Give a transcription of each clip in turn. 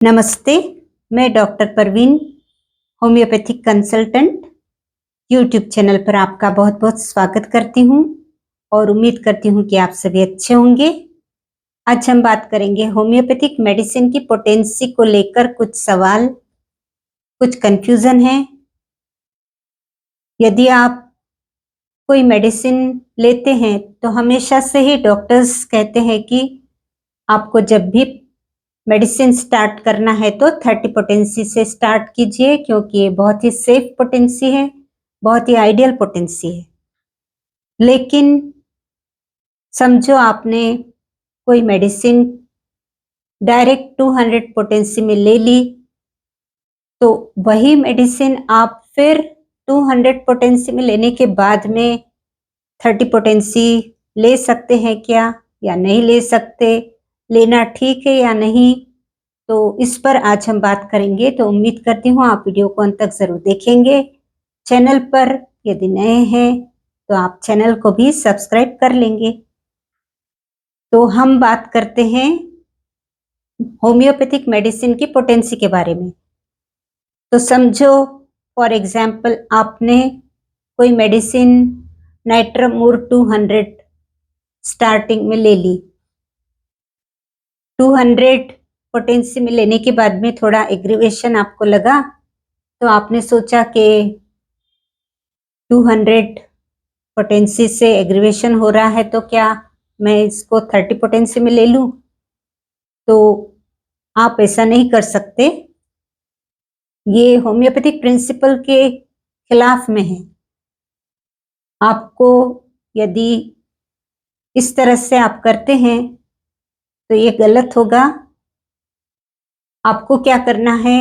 नमस्ते, मैं doctor Parveen, homeopathic consultant, YouTube channel पर आपका बहुत बहुत स्वागत करती हूँ और उम्मीद करती हूँ कि आप सभी अच्छे होंगे। आज हम बात करेंगे होम्योपैथिक मेडिसिन की पोटेंसी को लेकर कुछ सवाल, कुछ कंफ्यूजन है। यदि आप कोई मेडिसिन लेते हैं तो हमेशा से ही डॉक्टर्स कहते हैं कि आपको जब भी मेडिसिन स्टार्ट करना है तो 30 पोटेंसी से स्टार्ट कीजिए, क्योंकि ये बहुत ही सेफ पोटेंसी है, बहुत ही आइडियल पोटेंसी है। लेकिन समझो आपने कोई मेडिसिन डायरेक्ट 200 पोटेंसी में ले ली, तो वही मेडिसिन आप फिर 200 पोटेंसी में लेने के बाद में 30 पोटेंसी ले सकते हैं क्या या नहीं ले सकते, लेना ठीक है या नहीं, तो इस पर आज हम बात करेंगे। तो उम्मीद करती हूँ आप वीडियो को अंत तक जरूर देखेंगे। चैनल पर यदि नए हैं तो आप चैनल को भी सब्सक्राइब कर लेंगे। तो हम बात करते हैं होम्योपैथिक मेडिसिन की पोटेंसी के बारे में। तो समझो फॉर एग्जाम्पल आपने कोई मेडिसिन नाइट्रमूर 200 स्टार्टिंग में ले ली। 200 पोटेंसी में लेने के बाद में थोड़ा एग्रीवेशन आपको लगा, तो आपने सोचा कि 200 पोटेंसी से एग्रीवेशन हो रहा है तो क्या मैं इसको 30 पोटेंसी में ले लूं। तो आप ऐसा नहीं कर सकते, ये होम्योपैथिक प्रिंसिपल के खिलाफ में है। आपको यदि इस तरह से आप करते हैं तो ये गलत होगा। आपको क्या करना है,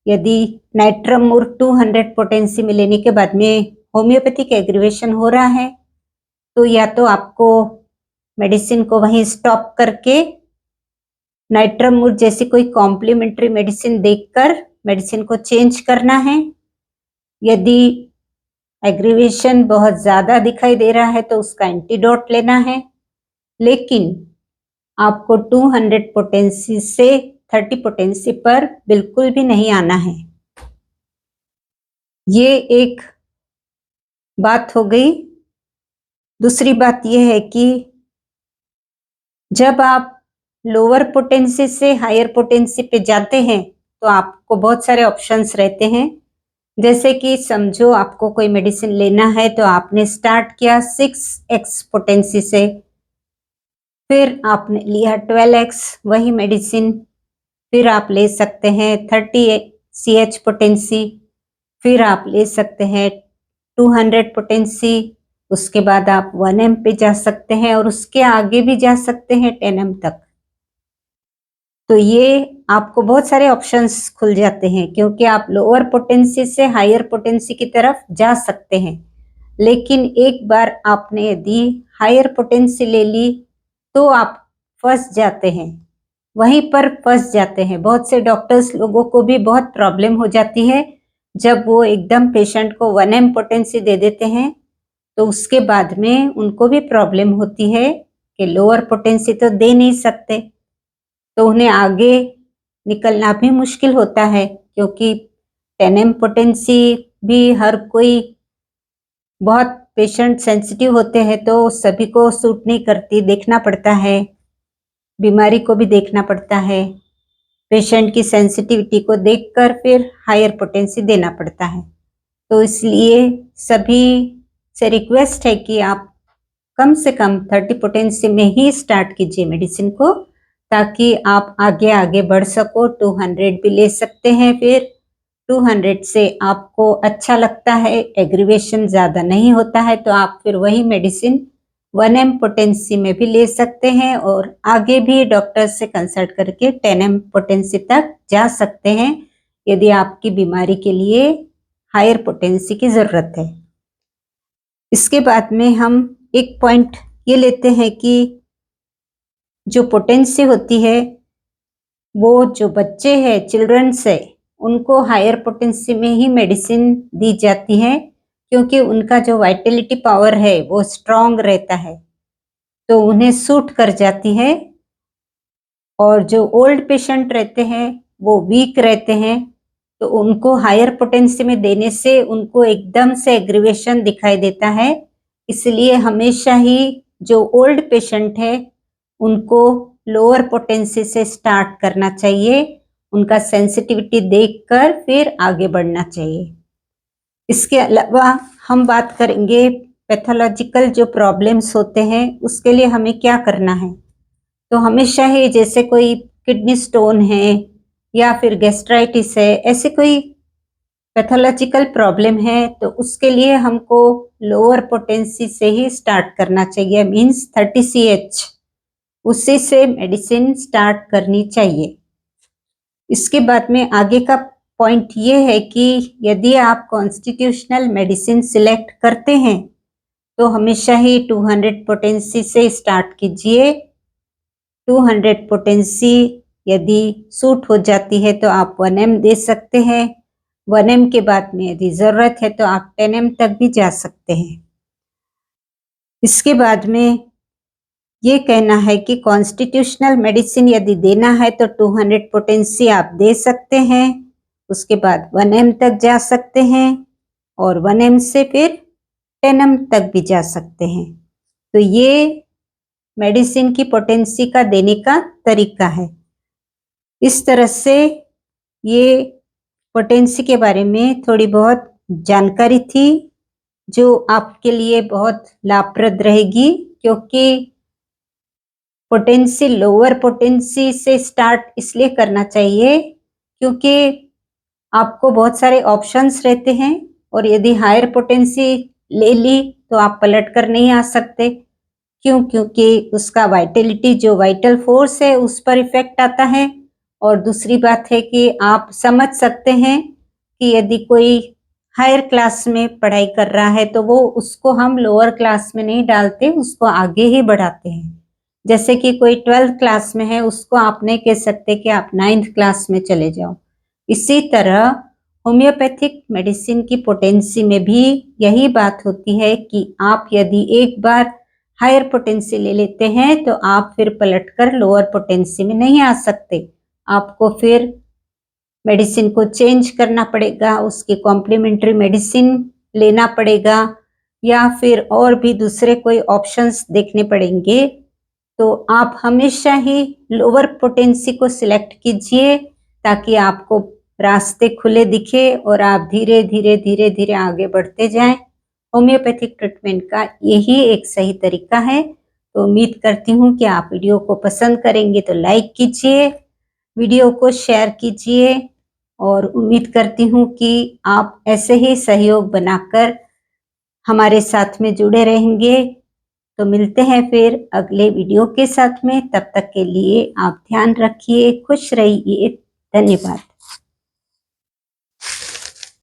यदि नाइट्रमूर 200 पोटेंसी में लेने के बाद में होम्योपैथिक एग्रीवेशन हो रहा है, तो या तो आपको मेडिसिन को वहीं स्टॉप करके नाइट्रमूर जैसी कोई कॉम्प्लीमेंट्री मेडिसिन देखकर मेडिसिन को चेंज करना है। यदि एग्रीवेशन बहुत ज्यादा दिखाई दे रहा है तो उसका एंटीडोट लेना है, लेकिन आपको 200 पोटेंसी से 30 पोटेंसी पर बिल्कुल भी नहीं आना है। ये एक बात हो गई। दूसरी बात यह है कि जब आप लोअर पोटेंसी से हायर पोटेंसी पे जाते हैं तो आपको बहुत सारे ऑप्शंस रहते हैं। जैसे कि समझो आपको कोई मेडिसिन लेना है तो आपने स्टार्ट किया 6x पोटेंसी से, फिर आपने लिया 12x वही मेडिसिन, फिर आप ले सकते हैं 30 पोटेंसी, फिर आप ले सकते हैं 200 पोटेंसी, उसके बाद आप 1m पे जा सकते हैं और उसके आगे भी जा सकते हैं 10m तक। तो ये आपको बहुत सारे ऑप्शंस खुल जाते हैं, क्योंकि आप लोअर पोटेंसी से हायर पोटेंसी की तरफ जा सकते हैं। लेकिन एक बार आपने यदि हायर पोटेंसी ले ली तो आप फंस जाते हैं, वहीं पर फंस जाते हैं। बहुत से डॉक्टर्स लोगों को भी बहुत प्रॉब्लम हो जाती है जब वो एकदम पेशेंट को 1m पोटेंसी दे देते हैं, तो उसके बाद में उनको भी प्रॉब्लम होती है कि लोअर पोटेंसी तो दे नहीं सकते, तो उन्हें आगे निकलना भी मुश्किल होता है, क्योंकि 10m पोटेंसी भी हर कोई, बहुत पेशेंट सेंसिटिव होते हैं तो सभी को सूट नहीं करती, देखना पड़ता है, बीमारी को भी देखना पड़ता है, पेशेंट की सेंसिटिविटी को देखकर फिर हायर पोटेंसी देना पड़ता है। तो इसलिए सभी से रिक्वेस्ट है कि आप कम से कम 30 पोटेंसी में ही स्टार्ट कीजिए मेडिसिन को, ताकि आप आगे आगे बढ़ सको। 200 भी ले सकते हैं, फिर 200 से आपको अच्छा लगता है, एग्रीवेशन ज़्यादा नहीं होता है, तो आप फिर वही मेडिसिन 1m पोटेंसी में भी ले सकते हैं और आगे भी डॉक्टर से कंसल्ट करके 10m पोटेंसी तक जा सकते हैं, यदि आपकी बीमारी के लिए हायर पोटेंसी की ज़रूरत है। इसके बाद में हम एक पॉइंट ये लेते हैं कि जो पोटेंसी होती है वो जो बच्चे हैं, चिल्ड्रंस है, उनको हायर पोटेंसी में ही मेडिसिन दी जाती है, क्योंकि उनका जो वाइटलिटी पावर है वो स्ट्रांग रहता है, तो उन्हें सूट कर जाती है। और जो ओल्ड पेशेंट रहते हैं वो वीक रहते हैं, तो उनको हायर पोटेंसी में देने से उनको एकदम से एग्रीवेशन दिखाई देता है। इसलिए हमेशा ही जो ओल्ड पेशेंट है उनको लोअर पोटेंसी से स्टार्ट करना चाहिए, उनका सेंसिटिविटी देखकर फिर आगे बढ़ना चाहिए। इसके अलावा हम बात करेंगे पैथोलॉजिकल जो प्रॉब्लम्स होते हैं उसके लिए हमें क्या करना है। तो हमेशा ही जैसे कोई किडनी स्टोन है या फिर गैस्ट्राइटिस है, ऐसे कोई पैथोलॉजिकल प्रॉब्लम है तो उसके लिए हमको लोअर पोटेंसी से ही स्टार्ट करना चाहिए, मींस 30 CH उसी से मेडिसिन स्टार्ट करनी चाहिए। इसके बाद में आगे का पॉइंट ये है कि यदि आप कॉन्स्टिट्यूशनल मेडिसिन सिलेक्ट करते हैं तो हमेशा ही 200 पोटेंसी से स्टार्ट कीजिए। 200 पोटेंसी यदि सूट हो जाती है तो आप 1M दे सकते हैं। 1M के बाद में यदि ज़रूरत है तो आप 10M तक भी जा सकते हैं। इसके बाद में ये कहना है कि कॉन्स्टिट्यूशनल मेडिसिन यदि देना है तो 200 पोटेंसी आप दे सकते हैं, उसके बाद 1M तक जा सकते हैं और 1M से फिर 10M तक भी जा सकते हैं। तो ये मेडिसिन की पोटेंसी का देने का तरीका है। इस तरह से ये पोटेंसी के बारे में थोड़ी बहुत जानकारी थी जो आपके लिए बहुत लाभप्रद रहेगी, क्योंकि पोटेंसी लोअर पोटेंसी से स्टार्ट इसलिए करना चाहिए क्योंकि आपको बहुत सारे ऑप्शंस रहते हैं और यदि हायर पोटेंसी ले ली तो आप पलट कर नहीं आ सकते। क्यों? क्योंकि उसका वाइटलिटी जो वाइटल फोर्स है उस पर इफेक्ट आता है। और दूसरी बात है कि आप समझ सकते हैं कि यदि कोई हायर क्लास में पढ़ाई कर रहा है तो वो उसको हम लोअर क्लास में नहीं डालते, उसको आगे ही बढ़ाते हैं। जैसे कि कोई 12th क्लास में है उसको आप नहीं कह सकते कि आप 9th क्लास में चले जाओ। इसी तरह होम्योपैथिक मेडिसिन की पोटेंसी में भी यही बात होती है कि आप यदि एक बार हायर पोटेंसी ले लेते हैं तो आप फिर पलटकर लोअर पोटेंसी में नहीं आ सकते। आपको फिर मेडिसिन को चेंज करना पड़ेगा, उसकी कॉम्प्लीमेंट्री मेडिसिन लेना पड़ेगा या फिर और भी दूसरे कोई ऑप्शंस देखने पड़ेंगे। तो आप हमेशा ही लोअर पोटेंसी को सिलेक्ट कीजिए ताकि आपको रास्ते खुले दिखे और आप धीरे धीरे धीरे धीरे आगे बढ़ते जाएं। होम्योपैथिक ट्रीटमेंट का यही एक सही तरीका है। तो उम्मीद करती हूँ कि आप वीडियो को पसंद करेंगे तो लाइक कीजिए, वीडियो को शेयर कीजिए और उम्मीद करती हूँ कि आप ऐसे ही सहयोग बनाकर हमारे साथ में जुड़े रहेंगे। तो मिलते हैं फिर अगले वीडियो के साथ में, तब तक के लिए आप ध्यान रखिए, खुश रहिए। धन्यवाद।